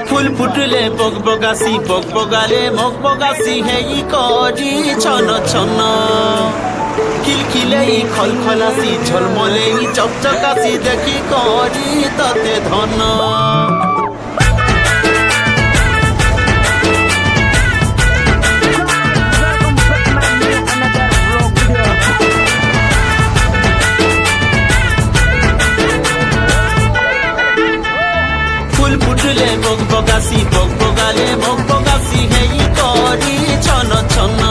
ফুল ফুটলে বগবগাসি বগবগালে মগবগাসি হেই করি ছন ছন কিলকিলেই খলখলাসি ঝলমলেই চকচকাসি দেখি করি ততে ধন ফুটলে বগবগাসি বগবগালে মগবগাসি হেই করি ছন ছন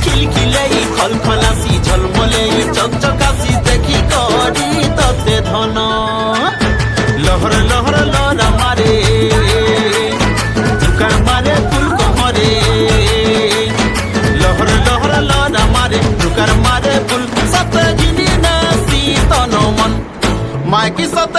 খিলখিলেই খলখলাসি ঝলমলেই চকচকাসি দেখি করি ততে ধন লহর লহর লহরা মারে দুকার মারে ফুল কহরে লহর লহর লহরা মারে দুকার মারে ফুল সত জিনি নাসি তন মন মাইকি সত